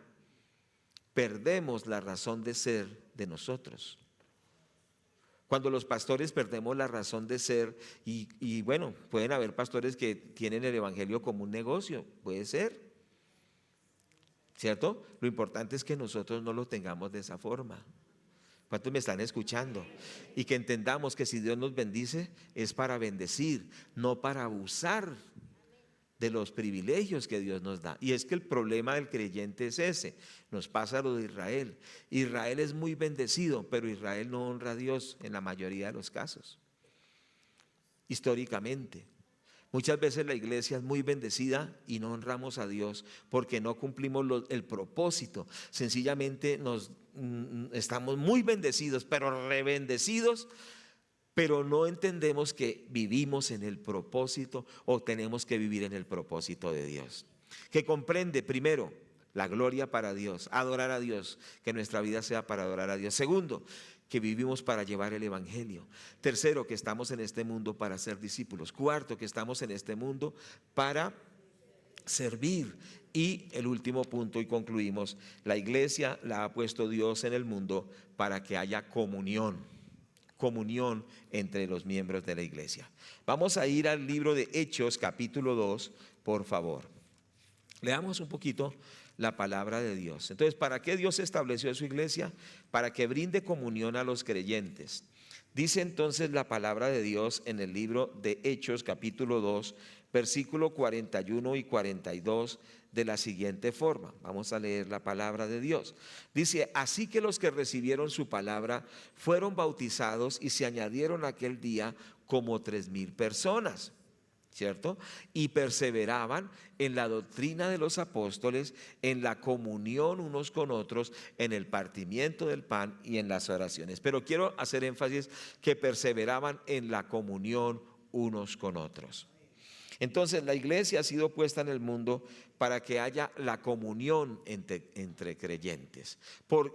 S1: perdemos la razón de ser de nosotros. Cuando los pastores perdemos la razón de ser, y bueno, pueden haber pastores que tienen el evangelio como un negocio, puede ser, ¿cierto? Lo importante es que nosotros no lo tengamos de esa forma. ¿Cuántos me están escuchando? Y que entendamos que si Dios nos bendice es para bendecir, no para abusar de los privilegios que Dios nos da. Y es que el problema del creyente es ese. Nos pasa lo de Israel. Israel es muy bendecido, pero Israel no honra a Dios en la mayoría de los casos. Históricamente. Muchas veces la iglesia es muy bendecida y no honramos a Dios porque no cumplimos el propósito. Sencillamente estamos muy bendecidos, pero rebendecidos, pero no entendemos que vivimos en el propósito, o tenemos que vivir en el propósito de Dios, que comprende primero la gloria para Dios, adorar a Dios, que nuestra vida sea para adorar a Dios. Segundo, que vivimos para llevar el evangelio. Tercero, que estamos en este mundo para ser discípulos. Cuarto, que estamos en este mundo para servir. Y el último punto, y concluimos, la iglesia la ha puesto Dios en el mundo para que haya comunión entre los miembros de la iglesia. Vamos a ir al libro de Hechos, capítulo 2, por favor. Leamos un poquito la palabra de Dios. Entonces, ¿para qué Dios estableció su iglesia? Para que brinde comunión a los creyentes. Dice entonces la palabra de Dios en el libro de Hechos, capítulo 2, versículo 41 y 42, de la siguiente forma. Vamos a leer la palabra de Dios. Dice, así que los que recibieron su palabra fueron bautizados, y se añadieron aquel día como 3,000 personas, ¿cierto? Y perseveraban en la doctrina de los apóstoles, en la comunión unos con otros, en el partimiento del pan y en las oraciones. Pero quiero hacer énfasis que perseveraban en la comunión unos con otros. Entonces la iglesia ha sido puesta en el mundo para que haya la comunión entre creyentes,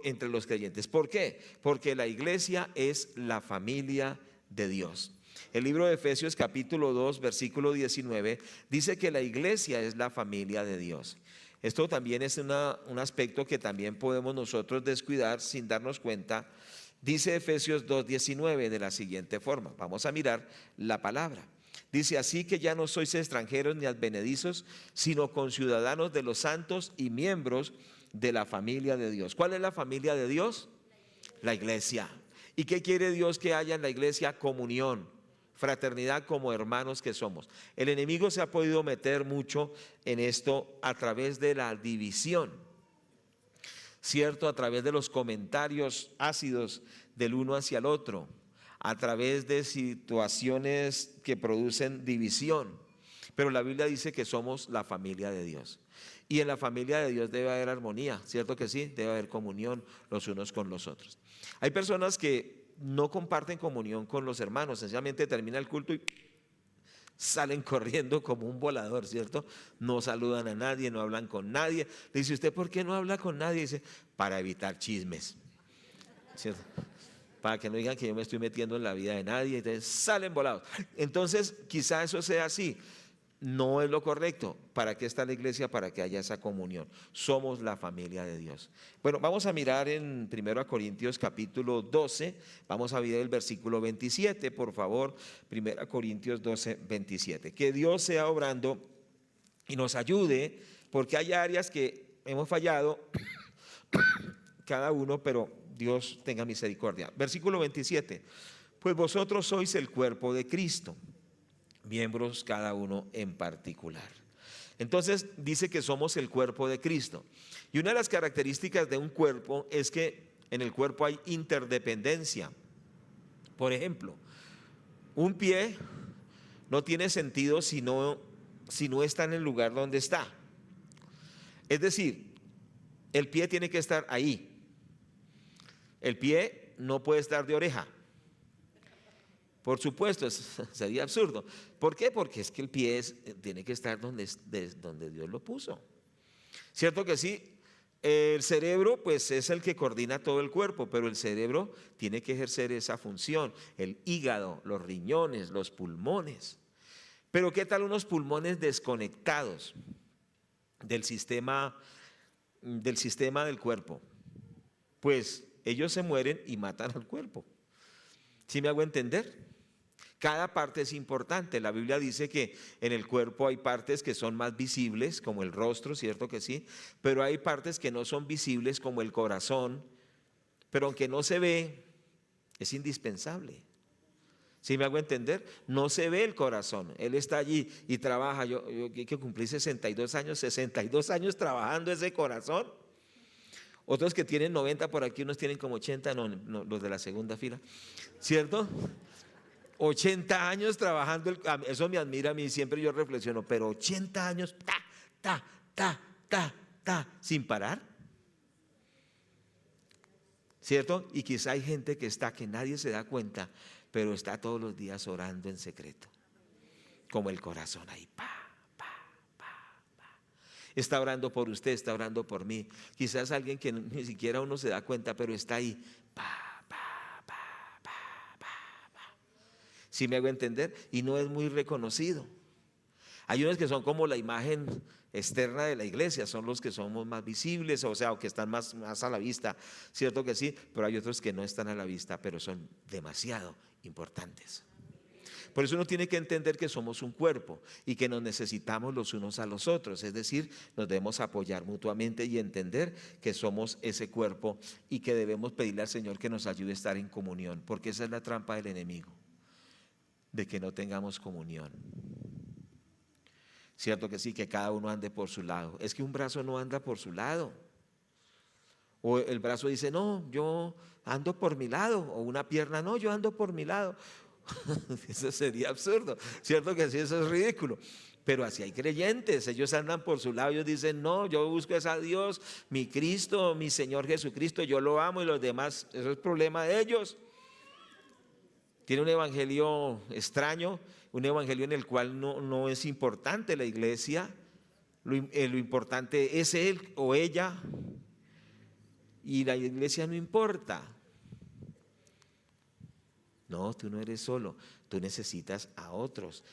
S1: entre los creyentes. ¿Por qué? Porque la iglesia es la familia de Dios. El libro de Efesios capítulo 2 versículo 19 dice que la iglesia es la familia de Dios. Esto también es un aspecto que también podemos nosotros descuidar sin darnos cuenta. Dice Efesios 2:19 de la siguiente forma. Vamos a mirar la palabra. Dice: así que ya no sois extranjeros ni advenedizos, sino conciudadanos de los santos y miembros de la familia de Dios. ¿Cuál es la familia de Dios? La iglesia. ¿Y qué quiere Dios que haya en la iglesia? Comunión, fraternidad como hermanos que somos. El enemigo se ha podido meter mucho en esto a través de la división, ¿cierto? A través de los comentarios ácidos del uno hacia el otro, a través de situaciones que producen división. Pero la Biblia dice que somos la familia de Dios. Y en la familia de Dios debe haber armonía, ¿cierto que sí? Debe haber comunión los unos con los otros. Hay personas que no comparten comunión con los hermanos, sencillamente termina el culto y salen corriendo como un volador, ¿cierto? No saludan a nadie, no hablan con nadie. Le dice: ¿usted por qué no habla con nadie? Dice: para evitar chismes, ¿cierto? Para que no digan que yo me estoy metiendo en la vida de nadie. Entonces salen volados. Entonces quizá eso sea así. No es lo correcto. ¿Para qué está la iglesia? Para que haya esa comunión. Somos la familia de Dios. Bueno, vamos a mirar en 1 Corintios capítulo 12. Vamos a ver el versículo 27, por favor. 1 Corintios 12, 27. Que Dios sea obrando y nos ayude, porque hay áreas que hemos fallado cada uno, pero Dios tenga misericordia. Versículo 27. Pues vosotros sois el cuerpo de Cristo, miembros cada uno en particular. Entonces dice que somos el cuerpo de Cristo. Y una de las características de un cuerpo es que en el cuerpo hay interdependencia. Por ejemplo, un pie no tiene sentido si no está en el lugar donde está. Es decir, el pie tiene que estar ahí. El pie no puede estar de oreja. Por supuesto, sería absurdo. ¿Por qué? Porque es que el pie tiene que estar donde Dios lo puso. ¿Cierto que sí? El cerebro pues es el que coordina todo el cuerpo, pero el cerebro tiene que ejercer esa función. El hígado, los riñones, los pulmones. Pero ¿qué tal unos pulmones desconectados del sistema del cuerpo? Pues ellos se mueren y matan al cuerpo. ¿Sí me hago entender? Cada parte es importante. La Biblia dice que en el cuerpo hay partes que son más visibles, como el rostro, ¿cierto que sí? Pero hay partes que no son visibles, como el corazón, pero aunque no se ve, es indispensable. ¿Sí me hago entender? No se ve el corazón, él está allí y trabaja. Yo que cumplí 62 años trabajando ese corazón. Otros que tienen 90 por aquí, unos tienen como 80, no, los de la segunda fila, ¿cierto? 80 años trabajando, eso me admira a mí, siempre yo reflexiono, pero 80 años, sin parar, ¿cierto? Y quizá hay gente que nadie se da cuenta, pero está todos los días orando en secreto, como el corazón ahí, está orando por usted, está orando por mí. Quizás alguien que ni siquiera uno se da cuenta, pero está ahí, ¿sí me hago entender? Y no es muy reconocido. Hay unos que son como la imagen externa de la iglesia, son los que somos más visibles, o sea, o que están más a la vista, cierto que sí, pero hay otros que no están a la vista, pero son demasiado importantes. Por eso uno tiene que entender que somos un cuerpo y que nos necesitamos los unos a los otros, es decir, nos debemos apoyar mutuamente y entender que somos ese cuerpo y que debemos pedirle al Señor que nos ayude a estar en comunión, porque esa es la trampa del enemigo, de que no tengamos comunión. Cierto que sí, que cada uno ande por su lado. Es que un brazo no anda por su lado. O el brazo dice: no, yo ando por mi lado. O una pierna: no, yo ando por mi lado. Eso sería absurdo. Cierto que sí, eso es ridículo. Pero así hay creyentes, ellos andan por su lado, ellos dicen: no, yo busco es a Dios, mi Cristo, mi Señor Jesucristo, yo lo amo, y los demás, eso es problema de ellos. Tiene un evangelio extraño, un evangelio en el cual no es importante la iglesia, lo importante es él o ella, y la iglesia no importa. No, tú no eres solo, tú necesitas a otros.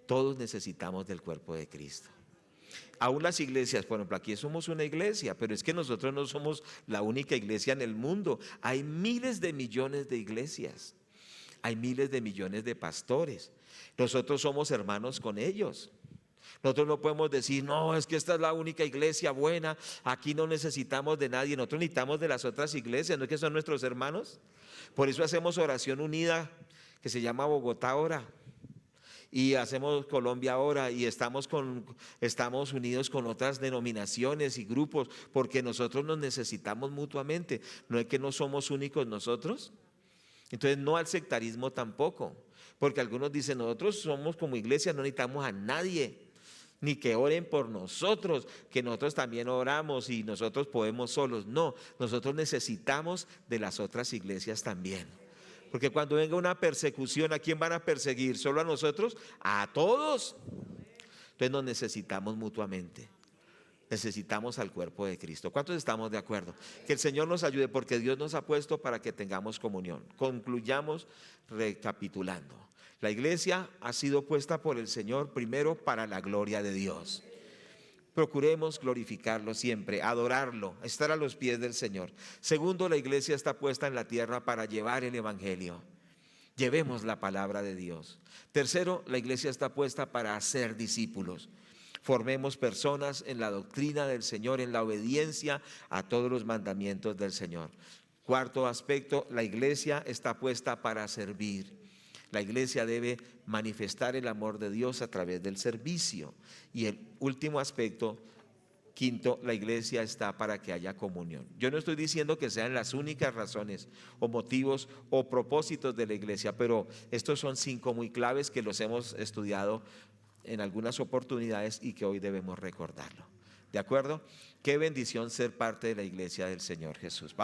S1: Todos necesitamos del cuerpo de Cristo. Aún las iglesias, por ejemplo, aquí somos una iglesia, pero es que nosotros no somos la única iglesia en el mundo. Hay miles de millones de iglesias, hay miles de millones de pastores. Nosotros somos hermanos con ellos. Nosotros no podemos decir, no, es que esta es la única iglesia buena, aquí no necesitamos de nadie. Nosotros necesitamos de las otras iglesias, ¿no es que son nuestros hermanos? Por eso hacemos oración unida, que se llama Bogotá Ora, y hacemos Colombia Ahora, y estamos unidos con otras denominaciones y grupos, porque nosotros nos necesitamos mutuamente. No es que no somos únicos nosotros. Entonces no al sectarismo tampoco, porque algunos dicen, nosotros somos como iglesia, no necesitamos a nadie, ni que oren por nosotros, que nosotros también oramos y nosotros podemos solos. No, nosotros necesitamos de las otras iglesias también. Porque cuando venga una persecución, ¿a quién van a perseguir? ¿Solo a nosotros? A todos. Entonces nos necesitamos mutuamente. Necesitamos al cuerpo de Cristo. ¿Cuántos estamos de acuerdo? Que el Señor nos ayude, porque Dios nos ha puesto para que tengamos comunión. Concluyamos recapitulando. La iglesia ha sido puesta por el Señor primero para la gloria de Dios. Procuremos glorificarlo siempre, adorarlo, estar a los pies del Señor. Segundo, la iglesia está puesta en la tierra para llevar el evangelio. Llevemos la palabra de Dios. Tercero, la iglesia está puesta para hacer discípulos. Formemos personas en la doctrina del Señor, en la obediencia a todos los mandamientos del Señor. Cuarto aspecto, la iglesia está puesta para servir. La iglesia debe manifestar el amor de Dios a través del servicio. Y el último aspecto, quinto, la iglesia está para que haya comunión. Yo no estoy diciendo que sean las únicas razones o motivos o propósitos de la iglesia, pero estos son 5 muy claves que los hemos estudiado en algunas oportunidades y que hoy debemos recordarlo. ¿De acuerdo? Qué bendición ser parte de la iglesia del Señor Jesús.